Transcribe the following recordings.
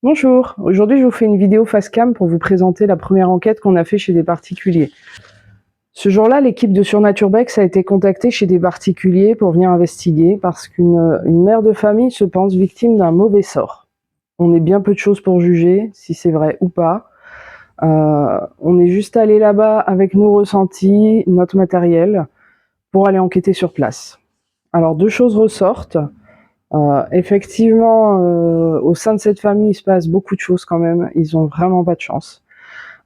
Bonjour, aujourd'hui je vous fais une vidéo face cam pour vous présenter la première enquête qu'on a fait chez des particuliers. Ce jour-là, l'équipe de Surnaturbex a été contactée chez des particuliers pour venir investiguer parce qu'une mère de famille se pense victime d'un mauvais sort. On est bien peu de choses pour juger si c'est vrai ou pas. On est juste allé là-bas avec nos ressentis, notre matériel, pour aller enquêter sur place. Alors deux choses ressortent. Effectivement, au sein de cette famille, il se passe beaucoup de choses quand même. Ils ont vraiment pas de chance.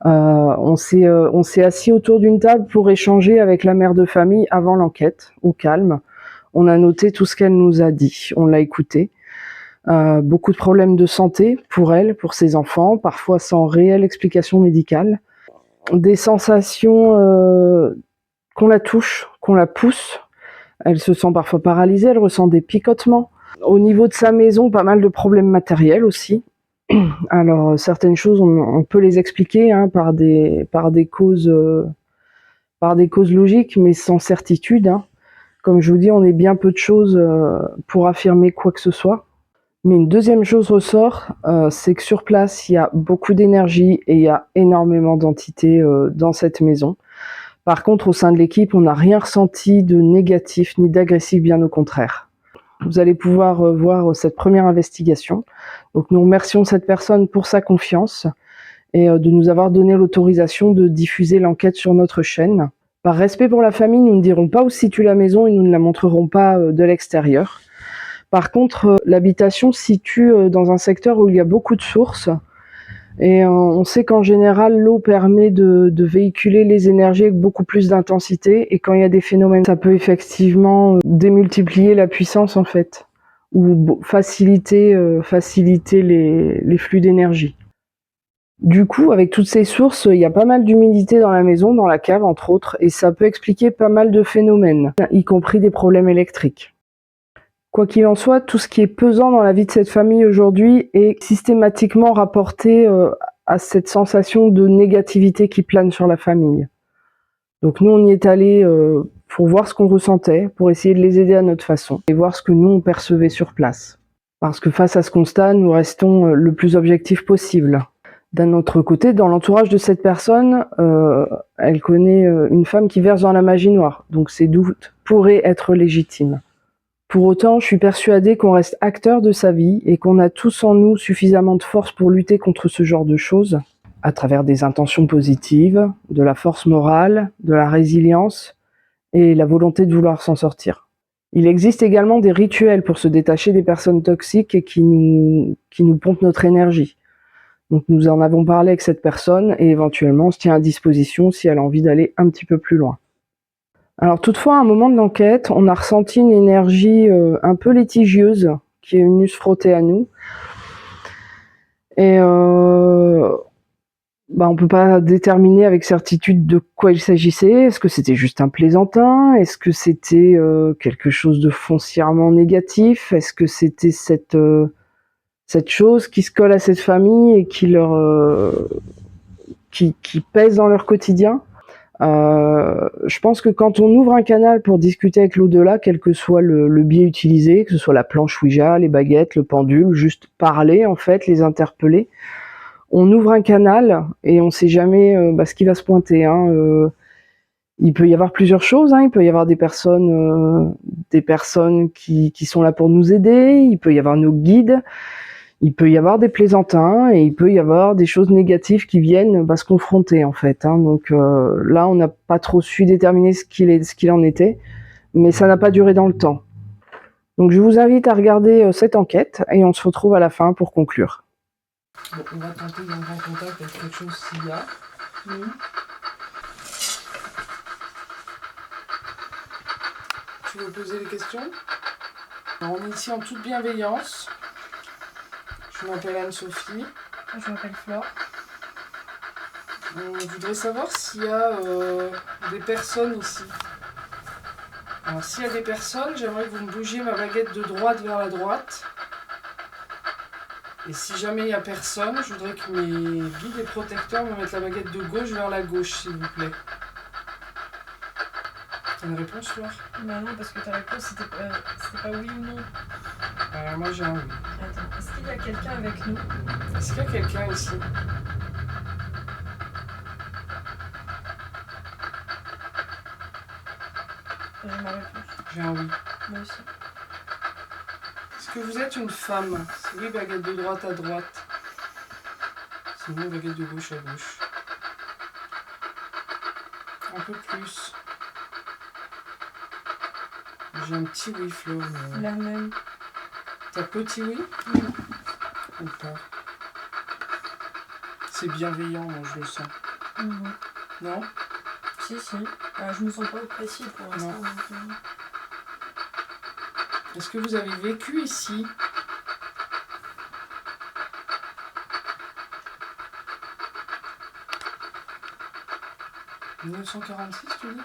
On s'est assis autour d'une table pour échanger avec la mère de famille avant l'enquête, au calme. On a noté tout ce qu'elle nous a dit. On l'a écoutée. Beaucoup de problèmes de santé pour elle, pour ses enfants, parfois sans réelle explication médicale. Des sensations qu'on la touche, qu'on la pousse. Elle se sent parfois paralysée, elle ressent des picotements. Au niveau de sa maison, pas mal de problèmes matériels aussi. Alors, certaines choses, on peut les expliquer par des causes logiques, mais sans certitude. Comme je vous dis, on est bien peu de choses pour affirmer quoi que ce soit. Mais une deuxième chose ressort, c'est que sur place, il y a beaucoup d'énergie et il y a énormément d'entités dans cette maison. Par contre, au sein de l'équipe, on n'a rien ressenti de négatif ni d'agressif, bien au contraire. Vous allez pouvoir voir cette première investigation. Donc nous remercions cette personne pour sa confiance et de nous avoir donné l'autorisation de diffuser l'enquête sur notre chaîne. Par respect pour la famille, nous ne dirons pas où se situe la maison et nous ne la montrerons pas de l'extérieur. Par contre, l'habitation se situe dans un secteur où il y a beaucoup de sources. Et on sait qu'en général, l'eau permet de véhiculer les énergies avec beaucoup plus d'intensité. Et quand il y a des phénomènes, ça peut effectivement démultiplier la puissance en fait, ou faciliter les flux d'énergie. Du coup, avec toutes ces sources, il y a pas mal d'humidité dans la maison, dans la cave entre autres, et ça peut expliquer pas mal de phénomènes, y compris des problèmes électriques. Quoi qu'il en soit, tout ce qui est pesant dans la vie de cette famille aujourd'hui est systématiquement rapporté à cette sensation de négativité qui plane sur la famille. Donc nous, on y est allé pour voir ce qu'on ressentait, pour essayer de les aider à notre façon, et voir ce que nous, on percevait sur place. Parce que face à ce constat, nous restons le plus objectifs possible. D'un autre côté, dans l'entourage de cette personne, elle connaît une femme qui verse dans la magie noire, donc ses doutes pourraient être légitimes. Pour autant, je suis persuadée qu'on reste acteur de sa vie et qu'on a tous en nous suffisamment de force pour lutter contre ce genre de choses, à travers des intentions positives, de la force morale, de la résilience et la volonté de vouloir s'en sortir. Il existe également des rituels pour se détacher des personnes toxiques et qui nous pompent notre énergie. Donc nous en avons parlé avec cette personne et éventuellement on se tient à disposition si elle a envie d'aller un petit peu plus loin. Alors toutefois, à un moment de l'enquête, on a ressenti une énergie un peu litigieuse qui est venue se frotter à nous. Et on ne peut pas déterminer avec certitude de quoi il s'agissait. Est-ce que c'était juste un plaisantin? Est-ce que c'était quelque chose de foncièrement négatif? Est-ce que c'était cette chose qui se colle à cette famille et qui pèse dans leur quotidien? Je pense que quand on ouvre un canal pour discuter avec l'au-delà, quel que soit le biais utilisé, que ce soit la planche Ouija, les baguettes, le pendule, juste parler en fait, les interpeller, on ouvre un canal et on ne sait jamais ce qui va se pointer. Il peut y avoir plusieurs choses, il peut y avoir des personnes qui sont là pour nous aider, il peut y avoir nos guides, il peut y avoir des plaisantins et il peut y avoir des choses négatives qui viennent se confronter en fait. Donc là, on n'a pas trop su déterminer ce qu'il en était, mais ça n'a pas duré dans le temps. Donc je vous invite à regarder cette enquête et on se retrouve à la fin pour conclure. Bon, on va tenter d'entrer en contact avec quelque chose s'il y a. Tu veux poser des questions? Alors, on est ici en toute bienveillance. Je m'appelle Anne-Sophie. Je m'appelle Flore. On voudrait savoir s'il y a des personnes ici. Alors s'il y a des personnes, j'aimerais que vous me bougiez ma baguette de droite vers la droite. Et si jamais il n'y a personne, je voudrais que mes guides et protecteurs me mettent la baguette de gauche vers la gauche, s'il vous plaît. T'as une réponse, Flore? Bah non, parce que ta réponse c'était pas oui ou non. Moi j'ai un oui. Attends, est-ce qu'il y a quelqu'un avec nous? Est-ce qu'il y a quelqu'un ici? Je m'en réponds. J'ai un oui. Moi aussi. Est-ce que vous êtes une femme? Si oui, baguette de droite à droite. Sinon, baguette de gauche à gauche. Un peu plus. J'ai un petit oui, Flo. Mais... La même. T'as petit oui? Oui. Ou pas? C'est bienveillant, moi, je le sens. Non? Si. Je me sens pas oppressive pour l'instant. Non. Donc, Est-ce que vous avez vécu ici? « 1946, tu dis?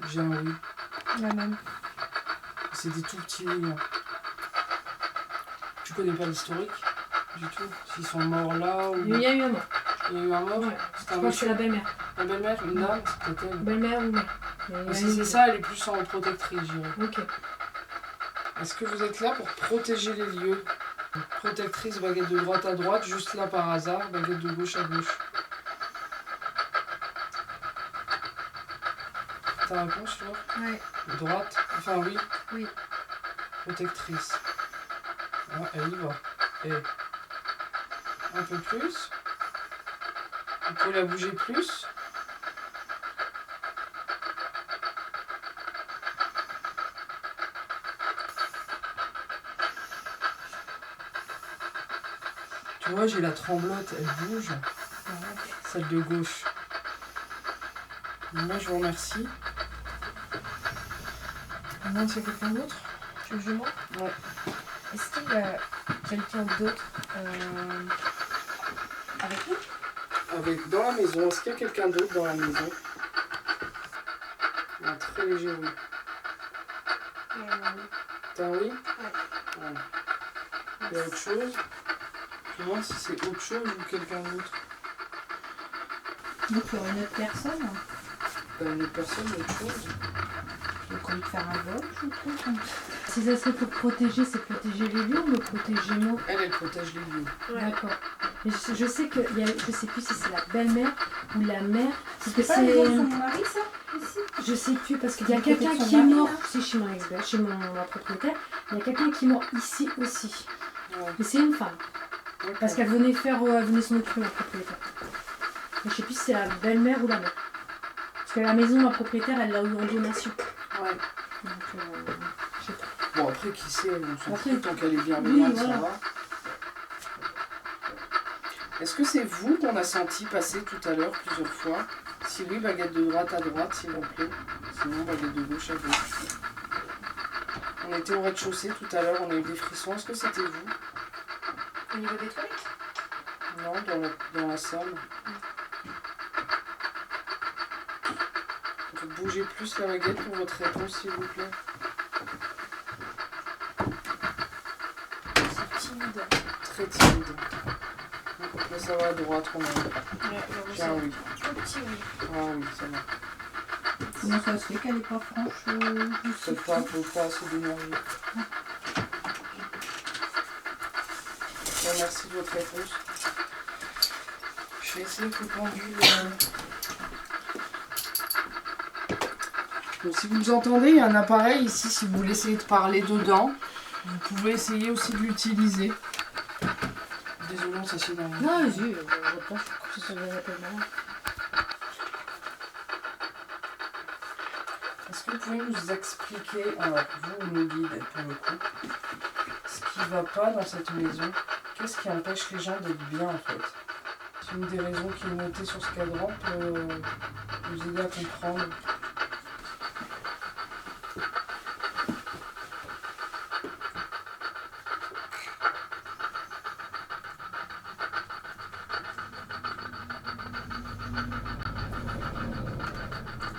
J'ai un oui. La même. C'est des tout petits oui. Hein. Tu connais pas l'historique du tout? S'ils sont morts là ou... Il y a eu un mort. Il y a eu un mort? Ouais. C'était Je un pense que c'est monsieur? la belle-mère. La belle-mère? Une dame? C'était elle? Belle-mère ou mère. Mais si c'est ça, elle est plus en protectrice, je dirais. Ok. Est-ce que vous êtes là pour protéger les lieux? Protectrice, baguette de droite à droite, juste là par hasard, baguette de gauche à gauche. Ta réponse, Laure? Ouais. Droite? Enfin, oui. Oui. Protectrice. Ah, elle y va. Et un peu plus. Il faut la bouger plus. Tu vois, j'ai la tremblote, elle bouge. Celle de gauche. Moi, je vous remercie. Maintenant, c'est quelqu'un d'autre? Tu veux que je montre? Ouais. Est-ce qu'il y a quelqu'un d'autre avec nous? Dans la maison, est-ce qu'il y a quelqu'un d'autre dans la maison? Un très léger oui. T'as un oui? Ouais. Il y a autre chose? Je me demande si c'est autre chose ou quelqu'un d'autre. Donc il y aurait une autre personne. T'as une autre personne, autre chose? Donc on veut faire un vol, je trouve. Si ça serait pour protéger, c'est protéger les lieux ou me protéger moi? Elle protège les lieux. Ouais. D'accord. Mais je sais que je sais plus si c'est la belle-mère ou la mère. Parce que C'est pas les enfants de mon mari, ça, ici? Je sais plus parce qu'il y a C'est quelqu'un son qui est mari, mort. là. C'est chez mon ex, chez ma propriétaire. Il y a quelqu'un qui est mort ici aussi. Ouais. Mais c'est une femme. D'accord. Parce qu'elle venait venait s'en occuper, ma propriétaire. Mais je sais plus si c'est la belle-mère ou la mère. Parce que la maison, ma propriétaire, elle l'a eu en donation. Ouais. Donc, je sais pas. Bon, après, qui sait, on s'en Après, fout, tant qu'elle est bienveillante, oui, voilà. ça va. Est-ce que c'est vous qu'on a senti passer tout à l'heure plusieurs fois? Si oui, baguette de droite à droite, s'il vous plaît. Sinon, baguette de gauche à gauche. On était au rez-de-chaussée tout à l'heure, on a eu des frissons. Est-ce que c'était vous? Au niveau des toilettes? Non, dans la salle. Vous bougez plus la baguette pour votre réponse, s'il vous plaît. C'est timide. Très timide. Là, ça va à droite, on a... J'ai un oui. Un petit oui. Ah oui, ça va. Comment ça se fait qu'elle n'est pas franche Peut-être pas assez d'énergie. Bon, merci de votre réponse. Je vais essayer que le pendule... Donc, si vous nous entendez, il y a un appareil ici, si vous voulez essayer de parler dedans. Vous pouvez essayer aussi de l'utiliser. Désolé, on s'assied dans le... Non, vas-y, je pense que ça va être marrant. Est-ce que vous pouvez nous expliquer, alors vous nous guidez pour le coup, ce qui ne va pas dans cette maison? Qu'est-ce qui empêche les gens d'être bien en fait? C'est une des raisons qui est notée sur ce cadran peut nous aider à comprendre.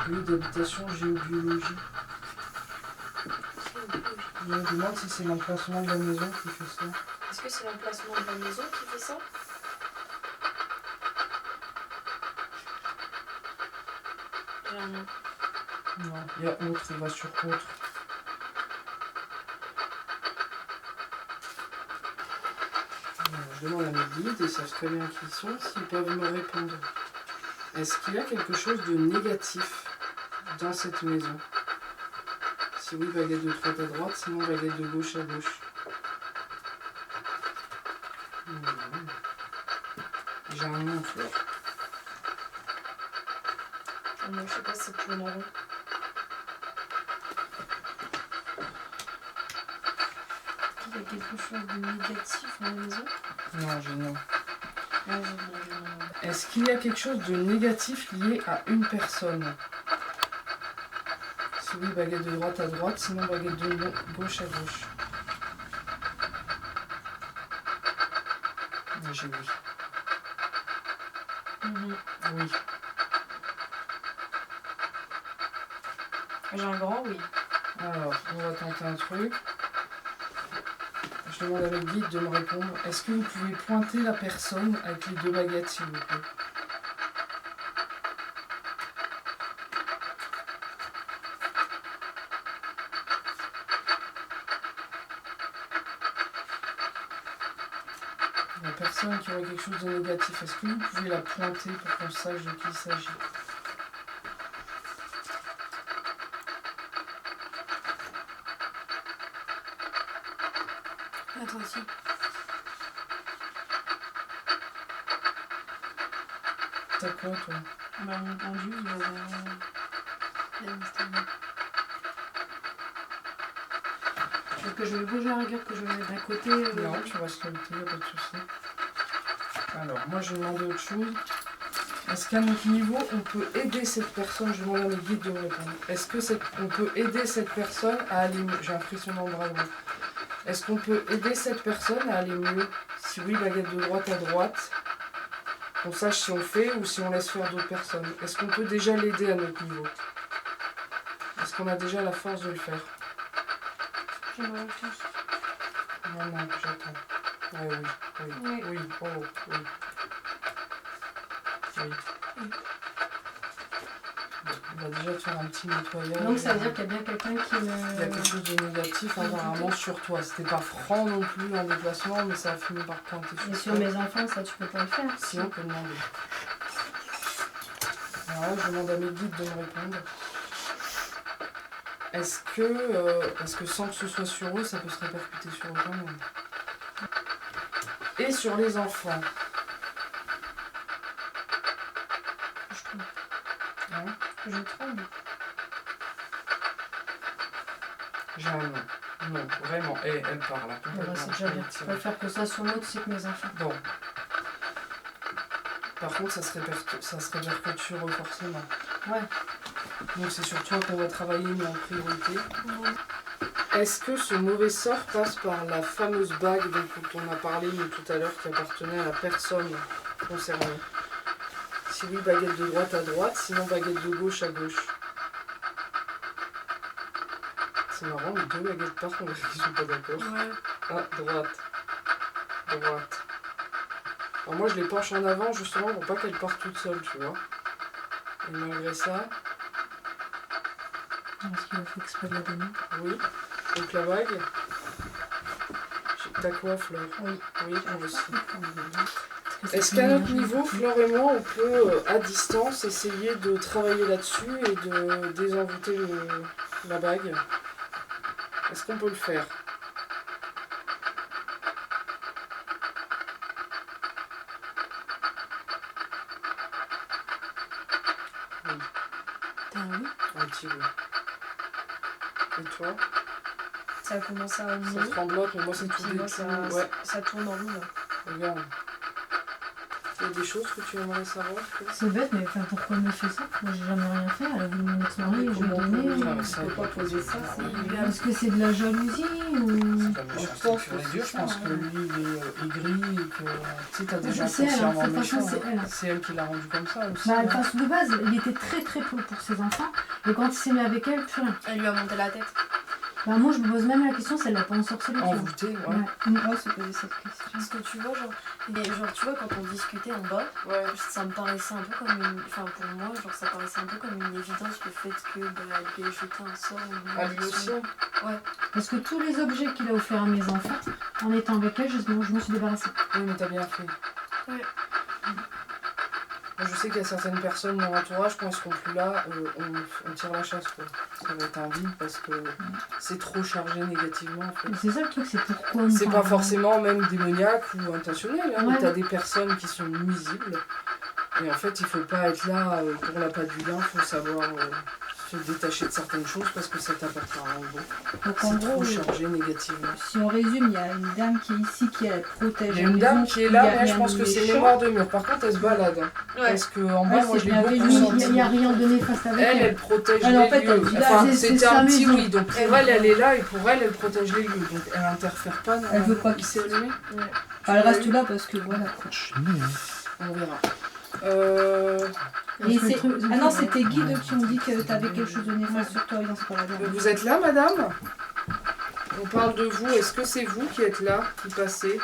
Lui d'habitation géobiologie. Je me demande si c'est l'emplacement de la maison qui fait ça. Est-ce que c'est l'emplacement de la maison qui fait ça? Non, il y a autre, il va sur autre. je demande à mes guides, ils savent très bien qui ils sont, s'ils peuvent me répondre. Est-ce qu'il y a quelque chose de négatif dans cette maison? Si oui, baguette de droite à droite, sinon baguette de gauche à gauche. J'ai un nom, Fleur. Moi, je sais pas si c'est toujours marron. Il y a quelque chose de négatif dans la maison? Non, j'ai non. Ouais, j'ai Est-ce qu'il y a quelque chose de négatif lié à une personne? Si oui, baguette de droite à droite, sinon baguette de gauche à gauche. J'ai oui. Oui. J'ai un grand oui. Alors, on va tenter un truc. Je demande à notre guide de me répondre. Est-ce que vous pouvez pointer la personne avec les deux baguettes, s'il vous plaît? La personne qui aurait quelque chose de négatif, est-ce que vous pouvez la pointer pour qu'on sache de qui il s'agit? Ah, toi aussi. T'as quoi, toi? Bah, mon pendu, il avait tu veux que je le bouge à la rigueur, que je le mette d'un côté Non, tu restes comme t'es, y'a pas de souci. Alors, moi je vais demander autre chose. Est-ce qu'à notre niveau, on peut aider cette personne? Je demande à mes guides de me répondre. Est-ce que on peut aider cette personne à aller mieux? J'ai un frisson dans le bras droit. Est-ce qu'on peut aider cette personne à aller mieux? Si oui, baguette de droite à droite. Qu'on sache si on fait ou si on laisse faire d'autres personnes. Est-ce qu'on peut déjà l'aider à notre niveau? Est-ce qu'on a déjà la force de le faire? J'aimerais plus. Non, non, j'attends. Ouais, oui, oui, Oui. oui, oh, oui. Oui. Bon, on va déjà te faire un petit nettoyage. Donc ça veut dire qu'il y a bien quelqu'un qui Il y a quelque chose de négatif apparemment sur toi. C'était pas franc non plus en déplacement, mais ça a fini par pointer sur Et toi. sur mes enfants, ça tu peux pas le faire. Si, on peut demander. Alors là, je demande à mes guides de me répondre. Est-ce que sans que ce soit sur eux, ça peut se répercuter sur eux quand même? Et sur les enfants. Je trouve. Hein? Je trouve. J'ai un nom. Non, vraiment. Et elle parle là, Bon, bah, complètement. c'est déjà bien. Je préfère que ça sur l'autre, c'est que mes enfants. Bon. Par contre, ça se répercute sur eux forcément. Ouais. Donc c'est sur toi qu'on va travailler, mais en priorité. Est-ce que ce mauvais sort passe par la fameuse bague dont on a parlé nous, tout à l'heure, qui appartenait à la personne concernée? Si oui, baguette de droite à droite, sinon baguette de gauche à gauche. C'est marrant, les deux baguettes partent, on dirait qu'ils sont pas d'accord. Ouais. Ah, droite. Droite. Alors moi je les penche en avant justement pour pas qu'elles partent toutes seules, tu vois. Et malgré ça, Est-ce qu'il a fait exprès de la donner? oui. Donc la bague. T'as quoi, Fleur? Oui. Oui, moi aussi. Est-ce Est-ce qu'à notre niveau, Fleur et moi, on peut, à distance, essayer de travailler là-dessus et de désenvoûter la bague? Est-ce qu'on peut le faire? Oui, T'as un oui? un petit oui. Et toi? Ça a commencé à Ça revenir. tremblote, mais moi c'est Et tout puis des moi, petits. ça, Ouais, ça tourne en rond là. regarde. Il y a des choses que tu aimerais savoir, toi? C'est bête, mais enfin, pourquoi elle me fait ça? Moi, j'ai jamais rien fait. Elle a voulu mon ex-mari, je lui ai Comment on donné. peut- mais- Ah, ça, On peut pas poser ça, c'est... Est-ce que c'est de la jalousie ou... C'est pas méchant, c'est pur et dur. Je pense que lui, il est aigri et que tu sais, t'as des gens C'est elle, hein, foncièrement de toute façon, méchants. c'est elle. C'est elle qui l'a rendu comme ça aussi. Bah, hein. parce que de base, il était très très peu pour ses enfants. Et quand il s'est mis avec elle, plus rien. Elle lui a monté la tête. Bah, moi, je me pose même la question si elle l'a pas ensorcelé. tu vois. Envoûté, ouais. Ouais. Moi, se poser cette question. Parce que tu vois, tu vois, quand on discutait en bas, Ouais. ça me paraissait un peu comme une. Enfin, pour moi, genre, ça paraissait un peu comme une évidence le fait que elle lui ait jeté un sort. Ou une Ah, lui aussi? malédiction. Parce que tous les objets qu'il a offerts à mes enfants, En étant avec elle, je m'en suis débarrassée. Oui, mais t'as bien fait. Ouais. Moi, je sais qu'il y a certaines personnes dans l'entourage, quand ils seront plus là, on tire la chasse, quoi. Ça va être un vide parce que c'est trop chargé négativement, en fait. Et c'est ça le truc, c'est pourquoi on C'est pas parle. forcément même démoniaque ou intentionnel, hein, mais Ouais. t'as des personnes qui sont nuisibles. Et en fait, il faut pas être là pour la patte du gain, il faut savoir se détacher de certaines choses parce que ça t'apportera un bon. Donc en C'est gros, trop chargé négativement. Si on résume, il y a une dame qui est ici qui elle protège. Il y a la une dame maison, qui est il là, y a mais je rien pense de que c'est méchant. mémoire de mur. Par contre, elle se balade. Hein. Ouais. Parce qu'en bas, ouais, moi, c'est je l'ai bien beaucoup vu, senti. il n'y a rien de néfaste avec Elle, elle. elle protège Ah non, en les fait, lieux. elle dit là, Enfin, c'est c'était sa un petit maison. oui. Donc pour elle, elle est là et pour elle, elle protège les lieux. Donc elle interfère pas dans Elle veut pas qu'il s'est allumé. Enfin, elle reste là parce que voilà. quoi. On verra. Et Parce que c'est- le truc- Ah non, c'était Guide qui ont dit que t'avais quelque chose de néfaste sur toi. Non, c'est pas la dernière. Vous êtes là, madame? On parle de vous. Est-ce que c'est vous qui êtes là, qui passez?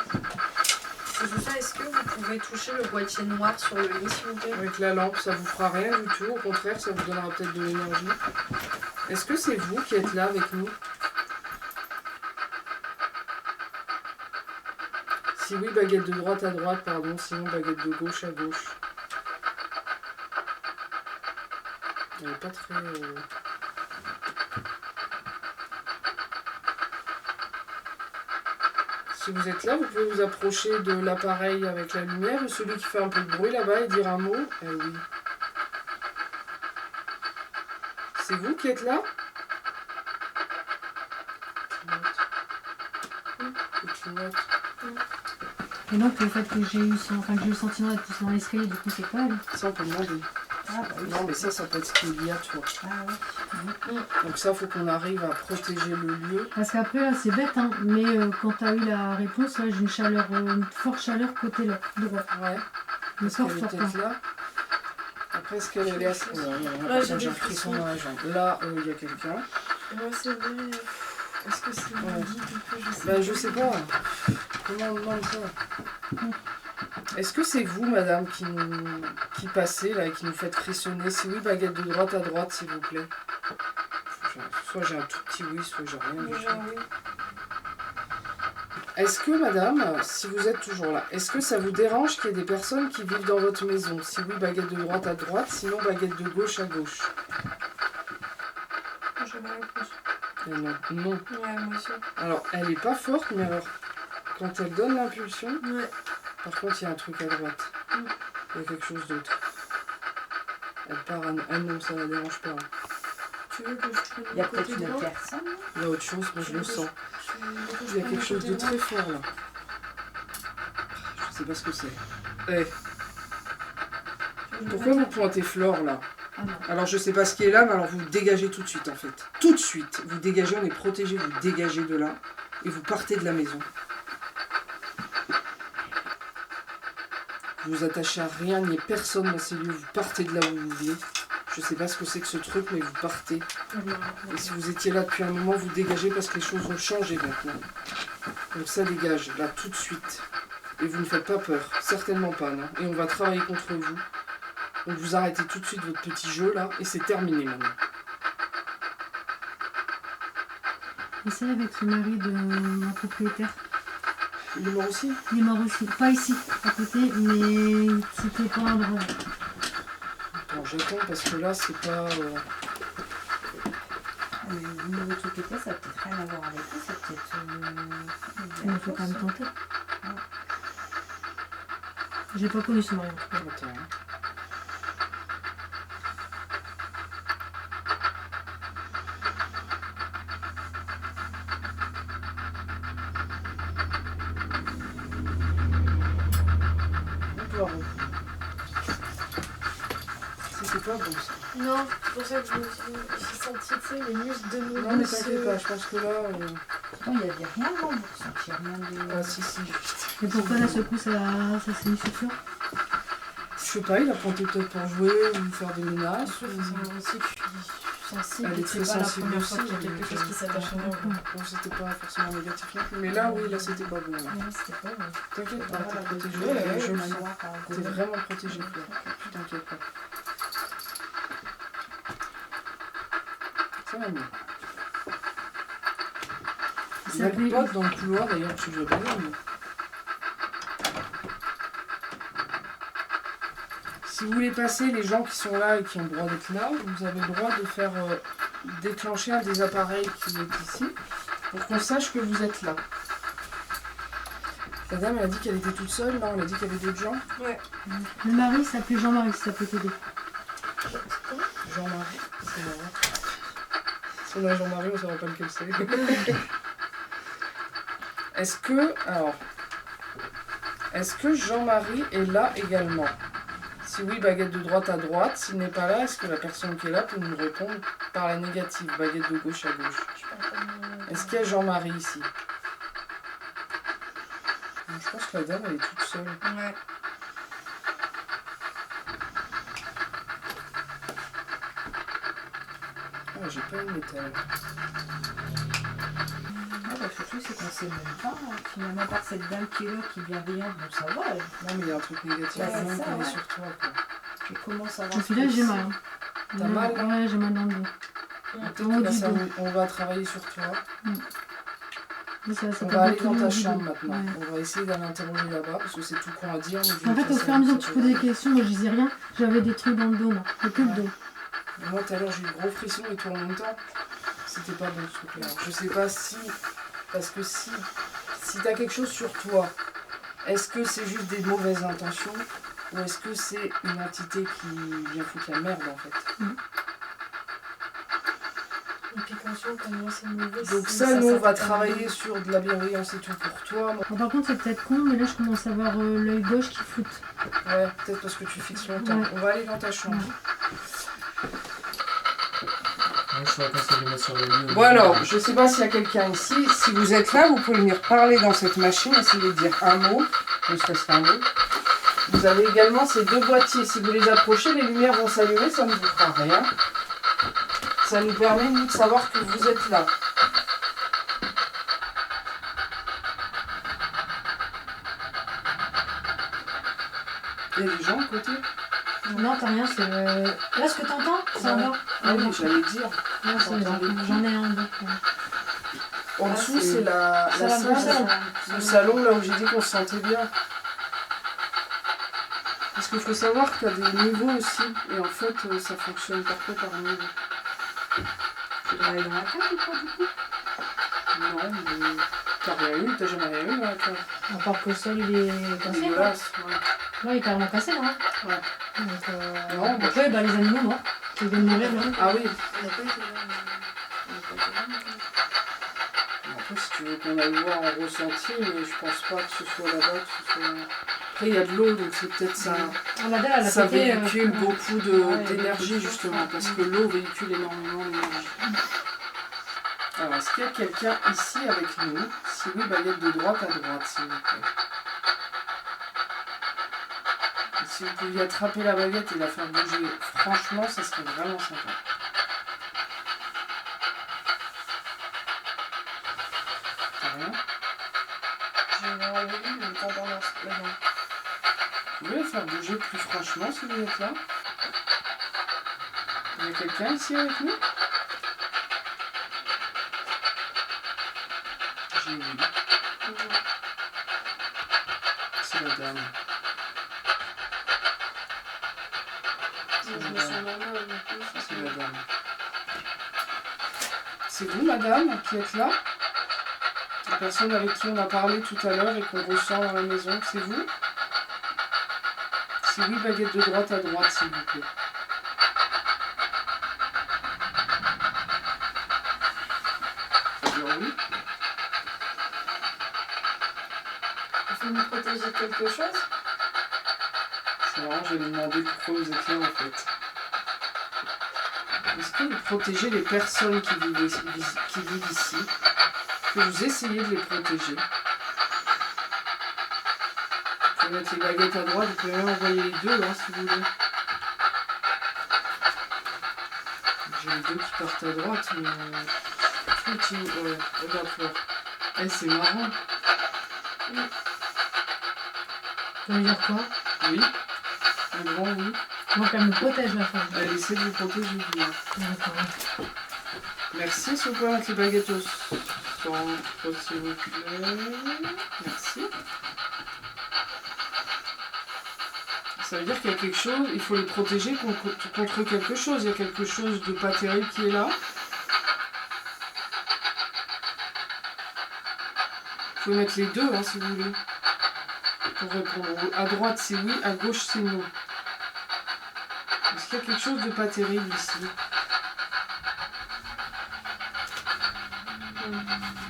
C'est juste ça, est-ce que vous pouvez toucher le boîtier noir sur le lit, s'il vous plaît? Avec la lampe, ça vous fera rien du tout. Au contraire, ça vous donnera peut-être de l'énergie. Est-ce que c'est vous qui êtes là avec nous? Si oui, baguette de droite à droite, pardon. Sinon, baguette de gauche à gauche. Elle n'est pas très... Si vous êtes là, vous pouvez vous approcher de l'appareil avec la lumière, ou celui qui fait un peu de bruit là-bas et dire un mot. Oui. C'est vous qui êtes là? Clignote. Et donc le fait que j'ai eu le sentiment d'être poussée dans l'escalier, du coup c'est pas elle. Ça, on peut demander. Ah, bah oui. Non, mais ça peut être ce qui est lié à toi. Ah ouais. Donc ça, faut qu'on arrive à protéger le lieu. Parce qu'après là c'est bête, hein, mais quand t'as eu la réponse, là, j'ai une chaleur, une forte chaleur côté là, droit. Ouais. Mais Est-ce fort qu'elle est fort. peut-être là? Après, est-ce qu'elle est assez... j'ai j'ai un des frisson frissons. dans la jambe. Là, il y a quelqu'un. Ouais, c'est vrai. Est-ce que c'est Ouais. Guide ou pas? Je sais Bah, je sais pas. Comment on demande ça? Est-ce que c'est vous, madame, qui passez là et qui nous faites frissonner? Si oui, baguette de droite à droite, s'il vous plaît. Soit j'ai un tout petit oui, soit j'ai rien du Déjà, tout. oui. Est-ce que, madame, si vous êtes toujours là, est-ce que ça vous dérange qu'il y ait des personnes qui vivent dans votre maison? Si oui, baguette de droite à droite, sinon baguette de gauche à gauche. J'ai la réponse. Et non, non. Ouais, moi aussi. Alors, elle est pas forte, mais alors, quand elle donne l'impulsion, Ouais. par contre, il y a un truc à droite. Il y a quelque chose d'autre. Elle part à... Ah non, ça la dérange pas. Tu veux que je prenne Il y a le côté peut-être une droit? personne. Il y a autre chose, mais je le sens. Tu veux que je Il y a prenne quelque le chose côté de droit? très fort là. Je sais pas ce que c'est. Eh, pourquoi vous pointez Flore là? Ah non. Alors je sais pas ce qui est là, mais alors vous dégagez tout de suite en fait. Tout de suite, vous dégagez, on est protégé, vous dégagez de là et vous partez de la maison. Vous vous attachez à rien, il n'y a personne dans ces lieux, vous partez de là où vous venez. Je sais pas ce que c'est que ce truc, mais vous partez. Et si vous étiez là depuis un moment, vous dégagez parce que les choses ont changé maintenant. Donc ça dégage, là, tout de suite. Et vous ne faites pas peur, certainement pas, non. Et on va travailler contre vous. Donc vous arrêtez tout de suite votre petit jeu, là, et c'est terminé maintenant. Essaye avec le mari de mon propriétaire. Il est mort aussi? Il est mort aussi. Pas ici, à côté, mais c'était pas un drôle. Attends, j'attends parce que là, c'est pas... Le nouveau truc était, ça a peut-être rien à voir avec eux, c'est peut-être. Il faut quand même tenter. J'ai pas connu ce mari. en tout cas. Attends, hein. C'était pas bon ça. Non, c'est pour ça que j'ai senti, tu sais, les muscles de mon Non mais t'inquiète pas, je pense que là... Pourtant, il n'y avait rien avant, vous sentiez rien de. Ah si si. Et pourquoi d'un seul coup ça s'est mis sur Flore? Je sais pas, il a pointé peut-être pour jouer ou faire des menaces. Il faut savoir aussi que je suis sensible. Elle est et très c'est pas la sensible première fois aussi, qu'il y a quelque donc, chose qui s'attache à moi. Bon, c'était pas forcément négatif non plus. Mais là, oui, là, c'était pas bon. Là. Non, c'était pas bon. T'inquiète pas, t'es protégée. Ouais, je le ouais, sens. ouais. T'es vraiment protégée, Fleur. Tu t'inquiètes pas. Ça va mieux. Il y a des potes dans le couloir d'ailleurs, tu le vois bien. Si vous voulez passer, les gens qui sont là et qui ont le droit d'être là, vous avez le droit de faire déclencher un des appareils qui est ici pour qu'on sache que vous êtes là. La dame, elle a dit qu'elle était toute seule, non, elle a dit qu'il y avait d'autres gens. Ouais. Le mari s'appelait Jean-Marie, si ça peut t'aider. Jean-Marie, c'est marrant. Si on a Jean-Marie, on ne saura pas lequel c'est. Est-ce que Jean-Marie est là également? Si oui, baguette de droite à droite. S'il n'est pas là, est-ce que la personne qui est là peut nous répondre par la négative, baguette de gauche à gauche? Est-ce qu'il y a Jean-Marie ici? Je pense que la dame, elle est toute seule. Ouais. Ah, j'ai pas une métal. Ah, bah, surtout, c'est qu'on sait même pas, finalement, par cette dame qui est là, qui est bienveillante, bon, ça va. Non, mais il y a un truc négatif, Ouais, quand même c'est ça, qu'on est ouais. sur toi, quoi. Et comment savoir Et puis là, j'ai mal. Hein. T'as mal, là? Ouais, j'ai mal dans le dos. Peut-être Au haut que du ça, dos. on va travailler sur toi. Oui, ça On tape va aller beaucoup dans ta au dos. chambre maintenant. Ouais. On va essayer d'aller interroger là-bas parce que c'est tout con à dire. Mais En fait, au fur et à mesure que tu posais des questions, moi je disais rien, j'avais des trucs dans le dos, moi. Mais que le dos. Moi tout à l'heure j'ai eu le gros frisson et tout en même temps. C'était pas bon ce truc-là. Je sais pas si. Parce que si t'as quelque chose sur toi, est-ce que c'est juste des mauvaises intentions ou est-ce que c'est une entité qui vient foutre la merde en fait? Et puis conscient comment c'est mauvais. Donc si ça, nous on va s'attaque à travailler sur de la bienveillance et tout pour toi. Bon, par contre, c'est peut-être con, mais là je commence à voir l'œil gauche qui floute. Ouais, peut-être parce que tu fixes longtemps. Ouais. On va aller dans ta chambre. Moi, je serais conseillé de mettre sur le lit. Bon alors, je sais pas s'il y a quelqu'un ici. Si vous êtes là, vous pouvez venir parler dans cette machine, essayer de dire un mot, ne serait-ce qu'un mot. Vous avez également ces deux boîtiers. Si vous les approchez, les lumières vont s'allumer, ça ne vous fera rien. Ça nous permet, nous, de savoir que vous êtes là. Il y a des gens à côté? Non, t'as rien, c'est le. Là, ce que t'entends, c'est en bas. Ah oui, j'allais dire. Non, c'est j'en ai un en bas. En dessous, c'est la c'est la salle, salle. le salon, là où j'ai dit qu'on se sentait bien. Parce qu'il faut savoir qu'il y a des niveaux aussi. Et en fait, ça fonctionne parfois par niveau. Tu dois aller dans la cave ou pas, du coup? Non, mais t'as rien eu, t'as jamais rien eu dans la cave. À part que le sol il est C'est cassé. Quoi. dégueulasse, ouais. Là, il est carrément cassé, là. Hein. Ouais. Donc, Non, bah- après, bah, les animaux, non. Ils viennent mourir, là. Ah oui. On n'a pas été là. On n'a pas été là. Après, si tu veux qu'on aille voir en ressenti, mais je pense pas que ce soit là-bas, que ce soit... Après, il y a de l'eau, donc c'est peut-être ça... Ah, la dalle, elle a Ça pété, véhicule beaucoup ouais, d'énergie, beaucoup de justement, choses, parce ouais. que l'eau véhicule énormément d'énergie. Alors, est-ce qu'il y a quelqu'un ici avec nous? Si oui, baguette de droite à droite, s'il vous plaît. Et si vous pouviez attraper la baguette et la faire bouger, franchement, ça serait vraiment sympa. T'as rien? J'ai enlevé le tampon là-dedans. Vous pouvez la faire bouger plus franchement si vous êtes là? Il y a quelqu'un ici avec nous? J'ai vu. C'est la dame. Je me sens normale avec lui. C'est la dame. C'est vous, madame, qui êtes là? La personne avec qui on a parlé tout à l'heure et qu'on ressent dans la maison, c'est vous? Si oui, baguette de droite à droite, s'il vous plaît. Ça veut dire oui? Il faut nous protéger de quelque chose. C'est marrant, je vais me demander pourquoi vous êtes là en fait. Est-ce que vous protégez les personnes qui vivent ici? Que vous essayez de les protéger? Vous pouvez mettre les baguettes à droite, vous pouvez même envoyer les deux hein, si vous voulez. J'ai les deux qui partent à droite, mais... Ouais, regarde-toi. Eh, c'est marrant. Ça veut dire quoi? Oui. Un grand oui. Donc, elle me protège, la femme. Elle essaie de vous protéger. Vous. D'accord. Merci, si vous pouvez mettre les baguettes au centre, s'il vous plaît. Merci. Ça veut dire qu'il y a quelque chose, il faut les protéger contre quelque chose. Il y a quelque chose de pas terrible qui est là. Vous pouvez mettre les deux, hein, si vous voulez. Pour répondre. À droite, c'est oui, à gauche, c'est non. Est-ce qu'il y a quelque chose de pas terrible ici?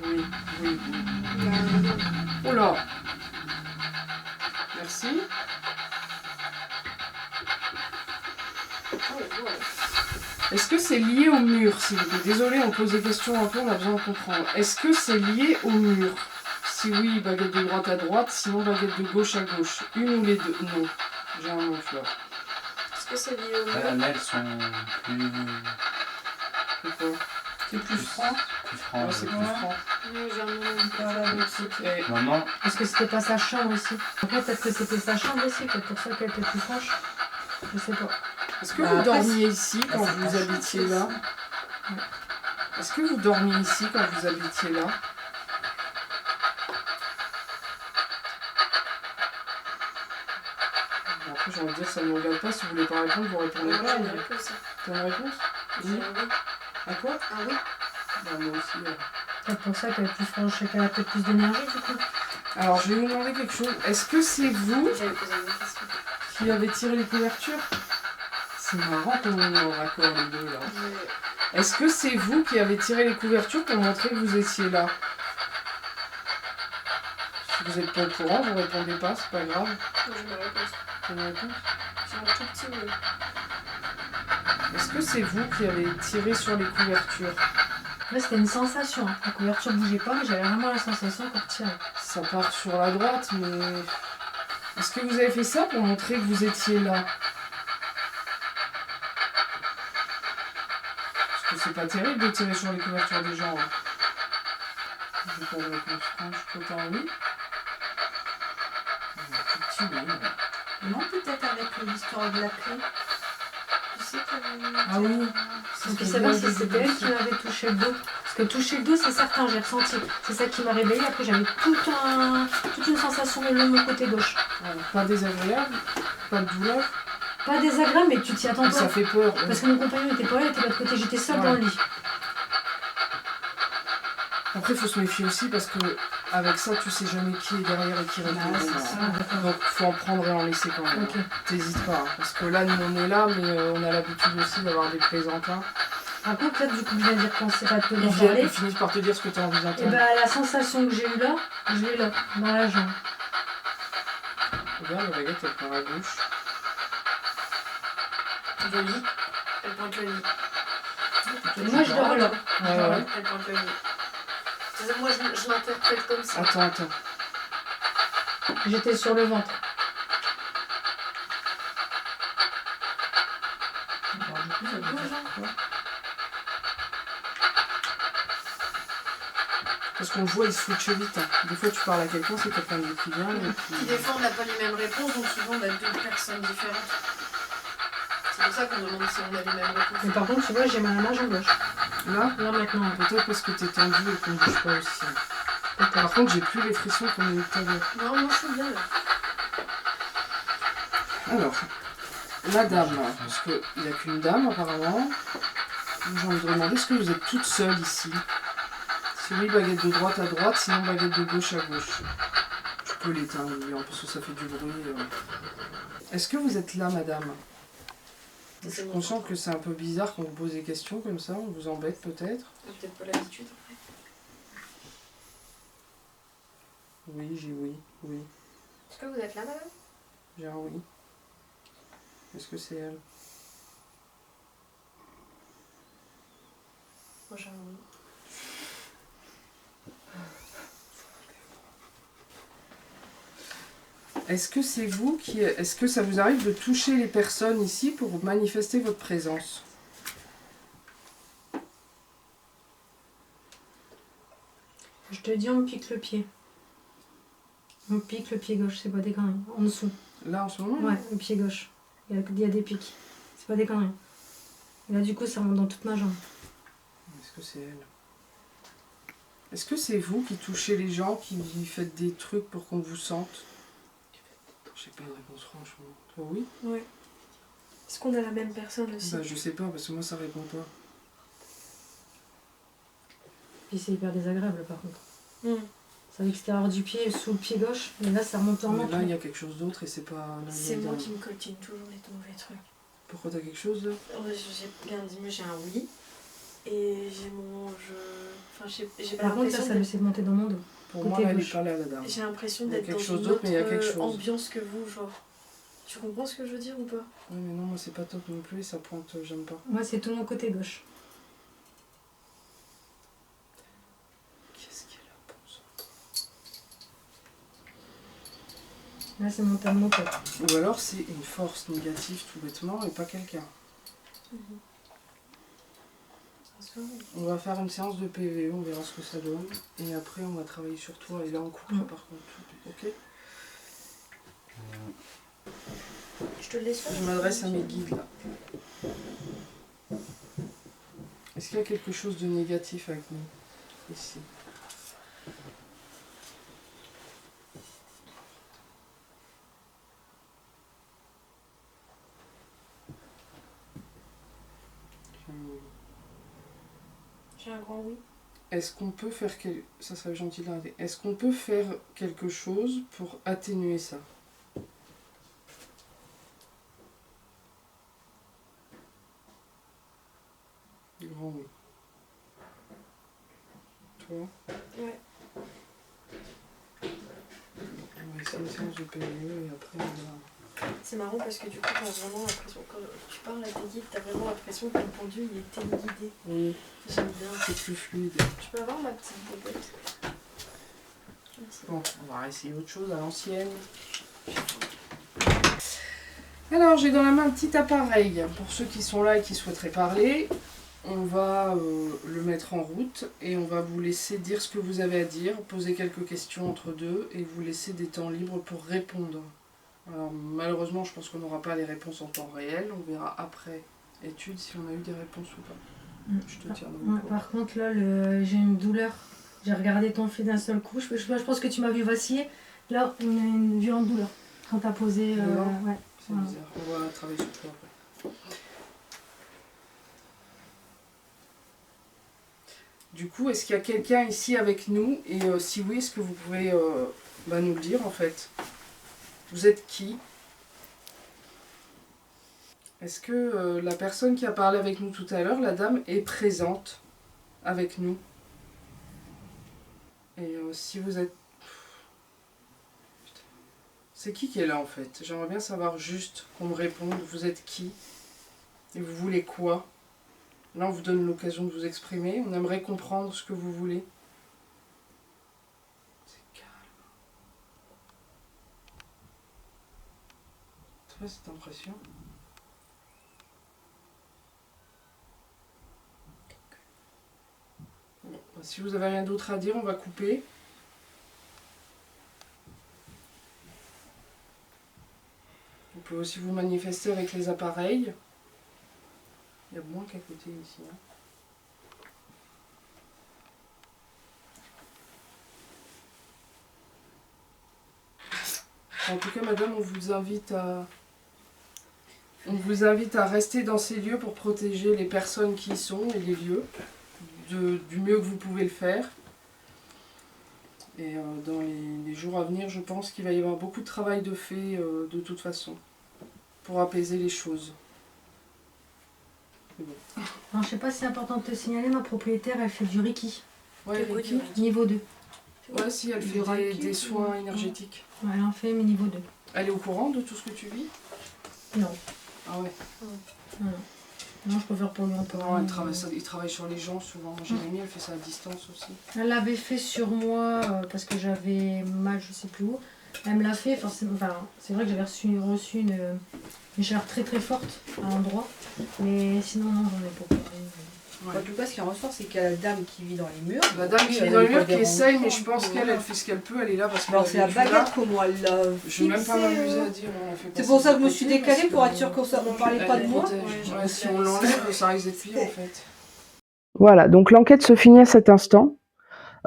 Oui, oui, oui. Oh là! Merci. Est-ce que c'est lié au mur, s'il vous plaît? Désolé, on pose des questions un peu, on a besoin de comprendre. Est-ce que c'est lié au mur? Si oui, baguette de droite à droite, sinon baguette de gauche à gauche. Une ou les deux? Non. J'ai un nom, Fleur. Est-ce que c'est lié au mur? Là, elles sont plus. C'est quoi? C'est plus franc? Plus francs. Ouais, c'est plus franc. Oui, j'ai un nom. Et Maman, Est-ce que c'était pas sa chambre aussi? Après, peut-être que c'était sa chambre aussi, peut-être pour ça qu'elle était plus franche. Je sais pas. est-ce que Bah, vous après, dormiez ici quand c'est vous pas habitiez là? Est-ce que vous dormiez ici quand vous habitiez là? Bon, après, j'ai envie de dire, ça ne me regarde pas. Si vous voulez pas répondre, vous répondez pas. J'ai une réponse. T'as une réponse? J'ai Oui. un oui. À quoi? Ah oui. Bah, moi aussi. Peut-être pour ça qu'elle est plus franche et qu'elle a peut-être plus d'énergie, du coup. Alors, je vais vous demander quelque chose. Est-ce que c'est vous J'avais posé une question. qui avez tiré les couvertures? C'est marrant comme on est en raccord les deux là. Est-ce que c'est vous qui avez tiré les couvertures pour montrer que vous étiez là? Si vous n'êtes pas au courant, vous répondez pas, c'est pas grave. J'ai ma réponse. T'as une réponse? J'ai un tout petit oui. Est-ce que c'est vous qui avez tiré sur les couvertures? Là, c'était une sensation. Hein. La couverture bougeait pas, mais j'avais vraiment la sensation qu'on tirait. Ça part sur la droite, mais... Est-ce que vous avez fait ça pour montrer que vous étiez là? Parce que c'est pas terrible de tirer sur les couvertures des gens. Hein. J'ai pas de réponse franche, peut-être un oui. Un tout petit oui. Non, peut-être avec l'histoire de la clé. Tu sais que. Ah oui. Parce que savoir si c'était elle qui m'avait touché le dos. Parce que toucher le dos, c'est certain, j'ai ressenti. C'est ça qui m'a réveillée. Après, j'avais toute une sensation le long de mon côté gauche. Voilà. Pas désagréable, pas de douleur, Pas désagréable, mais tu t'y attends mais pas. ça fait peur. Parce que mon compagnon était pas là, il était de l'autre côté. J'étais seule Ouais. dans le lit. Après, il faut se méfier aussi parce que avec ça, tu sais jamais qui est derrière et qui répond. Ah, c'est ça. Donc, faut en prendre et en laisser quand même. Ok. T'hésites pas, hein, parce que là, nous, on est là, mais on a l'habitude aussi d'avoir des plaisantins. Par contre, là, du coup, je viens de dire qu'on sait pas te Ils en viennent, parler. ils finissent par te dire ce que tu as envie Et d'entendre. bah, la sensation que j'ai eue là, je l'ai là, dans la jambe. Regarde, la baguette, elle part à gauche. Le lit. Elle pointe le lit. Moi, je dors là. Ouais. Elle pointe le lit. C'est-à-dire, moi, je l'interprète comme ça. Attends. J'étais sur le ventre. Alors, du coup, ça veut dire quoi? Parce qu'on le voit, il switch vite. Hein. Des fois, tu parles à quelqu'un, c'est quelqu'un d'autre qui vient. Et Puis puis... des fois, on n'a pas les mêmes réponses, donc souvent, on a deux personnes différentes. C'est pour ça qu'on demande si on a les mêmes réponses. Mais par contre, tu vois, j'ai mal à ma jambe gauche. Là, Là, maintenant. peut-être parce que t'es tendu et qu'on ne bouge pas aussi. Par contre, j'ai plus les frissons qu'on a eu tout à l'heure. Non, moi, je suis bien là. Alors, la dame, parce qu'il n'y a qu'une dame apparemment. J'ai envie de demander, est-ce que vous êtes toute seule ici? Si oui, baguette de droite à droite, sinon baguette de gauche à gauche. Je peux l'éteindre, parce que ça fait du bruit. Est-ce que vous êtes là, madame? Je suis consciente que c'est un peu bizarre quand vous posez des questions comme ça, on vous embête peut-être. On a peut-être pas l'habitude. Oui, j'ai oui, oui. Est-ce que vous êtes là, madame? J'ai un oui. Est-ce que c'est elle? Moi, j'ai un oui. Est-ce que c'est vous qui... Est-ce que ça vous arrive de toucher les personnes ici pour manifester votre présence? Je te dis, on me pique le pied. On me pique le pied gauche, c'est pas des conneries. En dessous. Là en ce moment? Ouais, le pied gauche. Il y a des pics. C'est pas des conneries. Et là, du coup, ça monte dans toute ma jambe. Est-ce que c'est elle? Est-ce que c'est vous qui touchez les gens, qui faites des trucs pour qu'on vous sente? Je sais pas une réponse franchement. Toi oui? Ouais. Est-ce qu'on a la même personne aussi? Bah je sais pas parce que moi ça répond pas. Puis c'est hyper désagréable par contre. Hmm. C'est à l'extérieur du pied, sous le pied gauche, et là ça remonte en Mais monte. là il y a quelque chose d'autre et c'est pas... C'est moi qui me coltine toujours les mauvais trucs. Pourquoi t'as quelque chose là? J'ai bien dit, mais j'ai un oui. Et j'ai mon... Enfin, j'ai pas Par contre, l'impression ça me s'est monté dans mon dos. Pour Côté moi elle est gauche. pas là la dame. J'ai l'impression Il y a d'être quelque dans chose une d'autre, mais il y a quelque autre chose. ambiance que vous, genre. Tu comprends ce que je veux dire ou pas? Ouais mais non moi c'est pas top non plus et ça pointe, j'aime pas. Moi, c'est tout mon côté gauche. Qu'est-ce qu'il a pour ça? Là, c'est mon terme moteur. Ou alors c'est une force négative tout bêtement et pas quelqu'un. On va faire une séance de PVE, on verra ce que ça donne. Et après on va travailler sur toi et là on coupera par contre tout. Ok? Je te le laisse faire. Je m'adresse à mes guides là. Est-ce qu'il y a quelque chose de négatif avec nous ici? J'ai un grand oui. Est-ce qu'on peut faire ça serait gentil d'arrêter. Est-ce qu'on peut faire quelque chose pour atténuer ça? Grand oui. Toi? Ouais. On va essayer une séance de PVE et après on verra. C'est marrant parce que du coup, t'as vraiment l'impression, quand tu parles à tes guides, t'as vraiment l'impression que ton pendu il est téléguidé. Oui, J'aime bien. c'est plus fluide. Tu peux avoir ma petite bobette? Merci. Bon, on va essayer autre chose à l'ancienne. Alors, j'ai dans la main un petit appareil. Pour ceux qui sont là et qui souhaiteraient parler, on va le mettre en route et on va vous laisser dire ce que vous avez à dire, poser quelques questions entre deux et vous laisser des temps libres pour répondre. Alors, malheureusement, je pense qu'on n'aura pas les réponses en temps réel. On verra après étude si on a eu des réponses ou pas. Je te tiens dans le courant. Par contre, là, j'ai une douleur. J'ai regardé ton fil d'un seul coup. Je pense que tu m'as vu vaciller. Là, une violente douleur. Quand t'as posé. Ouais. C'est bizarre. On va travailler sur toi après. Du coup, est-ce qu'il y a quelqu'un ici avec nous? Et si oui, est-ce que vous pouvez nous le dire en fait? Vous êtes qui? Est-ce que la personne qui a parlé avec nous tout à l'heure, la dame, est présente avec nous? Et si vous êtes... C'est qui est là en fait? J'aimerais bien savoir juste qu'on me réponde. Vous êtes qui? Et vous voulez quoi? Là, on vous donne l'occasion de vous exprimer. On aimerait comprendre ce que vous voulez. C'est calme. Tu vois cette impression? Bon, bah, si vous avez rien d'autre à dire, on va couper. Vous pouvez aussi vous manifester avec les appareils. Il y a moins qu'à côté ici. Hein. En tout cas, madame, on vous invite à rester dans ces lieux pour protéger les personnes qui y sont et les lieux du mieux que vous pouvez le faire. Et dans les jours à venir, je pense qu'il va y avoir beaucoup de travail de fait de toute façon pour apaiser les choses. Bon. Alors, je sais pas si c'est important de te signaler, ma propriétaire, elle fait du Reiki. Ouais, Reiki. Niveau 2. Ouais, si, elle fait des soins énergétiques. Ouais, elle en fait, mais niveau 2. Elle est au courant de tout ce que tu vis? Non. Ah ouais. Non, je préfère pour lui en parler. Non, il travaille sur les gens souvent. Jérémy, elle fait ça à distance aussi. Elle l'avait fait sur moi parce que j'avais mal, je sais plus où. Elle me l'a fait, forcément. Enfin, c'est vrai que j'avais reçu une chaleur très très forte à l'endroit. Mais sinon, non, j'en ai pas parlé. Ouais. En tout cas, ce qui en ressort, c'est qu'il y a la dame qui vit dans les murs. La dame qui vit dans les murs, qui essaye, mais je pense qu'elle fait ce qu'elle peut. Elle est là parce Alors, qu'elle c'est la est là. baguette comment elle l'a Je vais même pas fixée, m'amuser à dire. C'est pour ça que je me suis décalée pour être sûre qu'on ne parlait pas de moi. Ouais, si on l'enlève, ça risque d'être pire en fait. Voilà, donc l'enquête se finit à cet instant.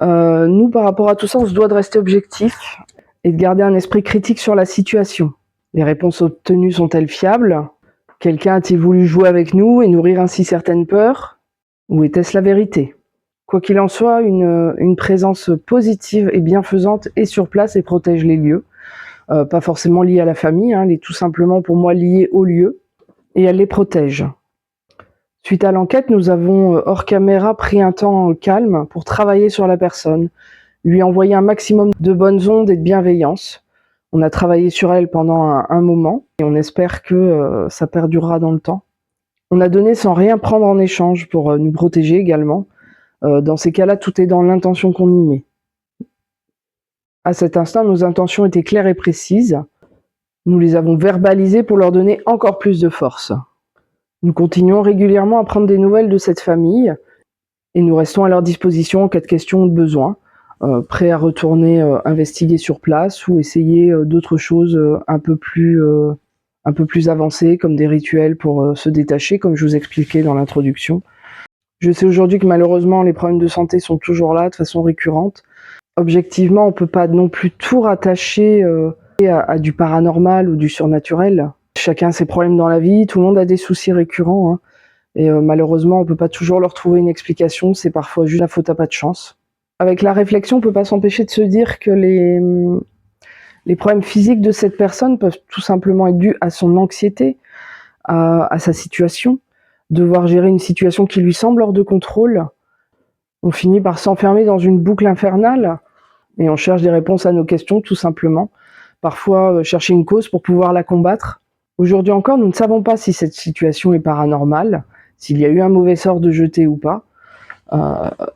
Nous, par rapport à tout ça, on se doit de rester objectif et de garder un esprit critique sur la situation. Les réponses obtenues sont-elles fiables? Quelqu'un a-t-il voulu jouer avec nous et nourrir ainsi certaines peurs? Ou était-ce la vérité? Quoi qu'il en soit, une présence positive et bienfaisante est sur place et protège les lieux. Pas forcément liée à la famille, elle est tout simplement pour moi liée au lieu et elle les protège. Suite à l'enquête, nous avons hors caméra pris un temps calme pour travailler sur la personne, lui envoyer un maximum de bonnes ondes et de bienveillance. On a travaillé sur elle pendant un moment et on espère que ça perdurera dans le temps. On a donné sans rien prendre en échange pour nous protéger également. Dans ces cas-là, tout est dans l'intention qu'on y met. À cet instant, nos intentions étaient claires et précises. Nous les avons verbalisées pour leur donner encore plus de force. Nous continuons régulièrement à prendre des nouvelles de cette famille et nous restons à leur disposition en cas de question ou de besoin, prêts à retourner investiguer sur place ou essayer d'autres choses un peu plus avancées, comme des rituels pour se détacher, comme je vous expliquais dans l'introduction. Je sais aujourd'hui que malheureusement, les problèmes de santé sont toujours là de façon récurrente. Objectivement, on ne peut pas non plus tout rattacher à du paranormal ou du surnaturel. Chacun a ses problèmes dans la vie, tout le monde a des soucis récurrents. Et malheureusement, on ne peut pas toujours leur trouver une explication, c'est parfois juste la faute à pas de chance. Avec la réflexion, on ne peut pas s'empêcher de se dire que les problèmes physiques de cette personne peuvent tout simplement être dus à son anxiété, à sa situation, devoir gérer une situation qui lui semble hors de contrôle. On finit par s'enfermer dans une boucle infernale et on cherche des réponses à nos questions tout simplement. Parfois chercher une cause pour pouvoir la combattre. Aujourd'hui encore, nous ne savons pas si cette situation est paranormale, s'il y a eu un mauvais sort de jeté ou pas.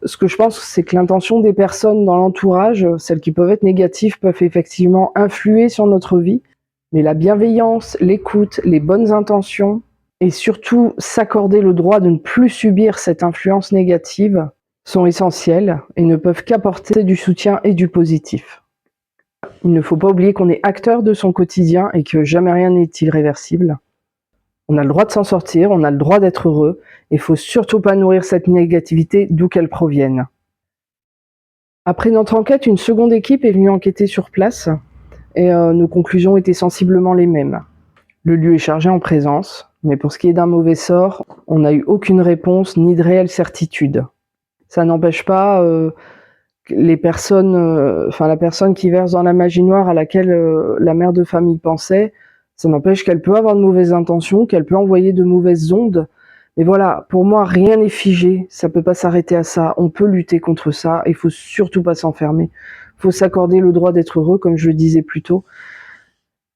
Ce que je pense, c'est que l'intention des personnes dans l'entourage, celles qui peuvent être négatives, peuvent effectivement influer sur notre vie. Mais la bienveillance, l'écoute, les bonnes intentions et surtout s'accorder le droit de ne plus subir cette influence négative sont essentiels et ne peuvent qu'apporter du soutien et du positif. Il ne faut pas oublier qu'on est acteur de son quotidien et que jamais rien n'est irréversible. On a le droit de s'en sortir, on a le droit d'être heureux, et il ne faut surtout pas nourrir cette négativité d'où qu'elle provienne. Après notre enquête, une seconde équipe est venue enquêter sur place, et nos conclusions étaient sensiblement les mêmes. Le lieu est chargé en présence, mais pour ce qui est d'un mauvais sort, on n'a eu aucune réponse ni de réelle certitude. Ça n'empêche pas la personne qui verse dans la magie noire à laquelle la mère de famille pensait, ça n'empêche qu'elle peut avoir de mauvaises intentions, qu'elle peut envoyer de mauvaises ondes. Mais voilà, pour moi, rien n'est figé, ça peut pas s'arrêter à ça. On peut lutter contre ça, et il faut surtout pas s'enfermer. Il faut s'accorder le droit d'être heureux, comme je le disais plus tôt.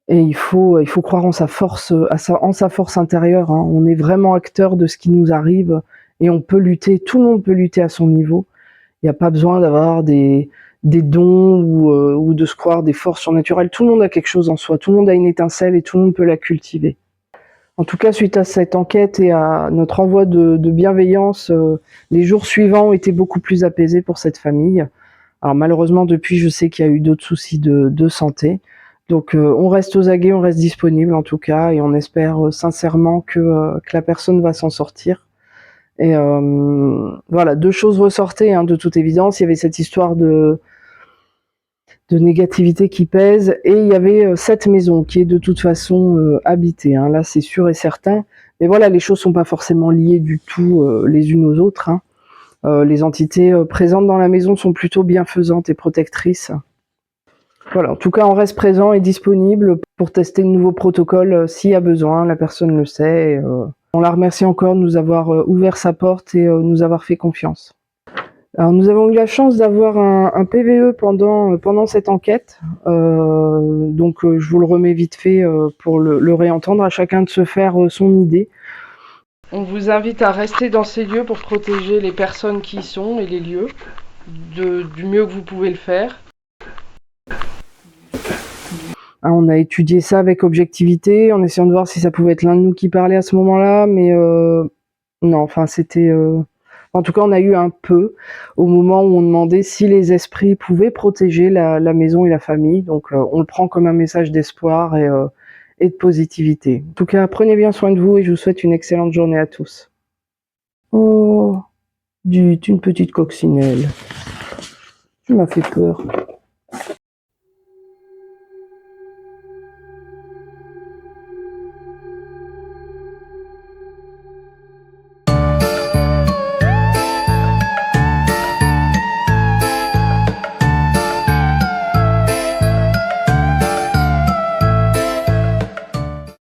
Et il faut croire en sa force, en sa force intérieure. On est vraiment acteur de ce qui nous arrive, et on peut lutter, tout le monde peut lutter à son niveau. Il n'y a pas besoin d'avoir des dons ou de se croire des forces surnaturelles. Tout le monde a quelque chose en soi, tout le monde a une étincelle et tout le monde peut la cultiver. En tout cas, suite à cette enquête et à notre envoi de bienveillance, les jours suivants ont été beaucoup plus apaisés pour cette famille. Alors malheureusement, depuis, je sais qu'il y a eu d'autres soucis de santé. Donc on reste aux aguets, on reste disponible en tout cas, et on espère sincèrement que la personne va s'en sortir. Et voilà, deux choses ressortaient de toute évidence. Il y avait cette histoire de négativité qui pèse, et il y avait cette maison qui est de toute façon habitée. Là, c'est sûr et certain. Mais voilà, les choses sont pas forcément liées du tout les unes aux autres. Les entités présentes dans la maison sont plutôt bienfaisantes et protectrices. Voilà, en tout cas, on reste présent et disponible pour tester de nouveaux protocoles s'il y a besoin. La personne le sait. On la remercie encore de nous avoir ouvert sa porte et nous avoir fait confiance. Alors, nous avons eu la chance d'avoir un PVE pendant cette enquête. Donc, je vous le remets vite fait pour le réentendre. À chacun de se faire son idée. On vous invite à rester dans ces lieux pour protéger les personnes qui y sont et les lieux du mieux que vous pouvez le faire. On a étudié ça avec objectivité, en essayant de voir si ça pouvait être l'un de nous qui parlait à ce moment-là, mais non, enfin c'était... En tout cas, on a eu un peu au moment où on demandait si les esprits pouvaient protéger la maison et la famille. Donc on le prend comme un message d'espoir et de positivité. En tout cas, prenez bien soin de vous et je vous souhaite une excellente journée à tous. Oh, une petite coccinelle. Tu m'as fait peur.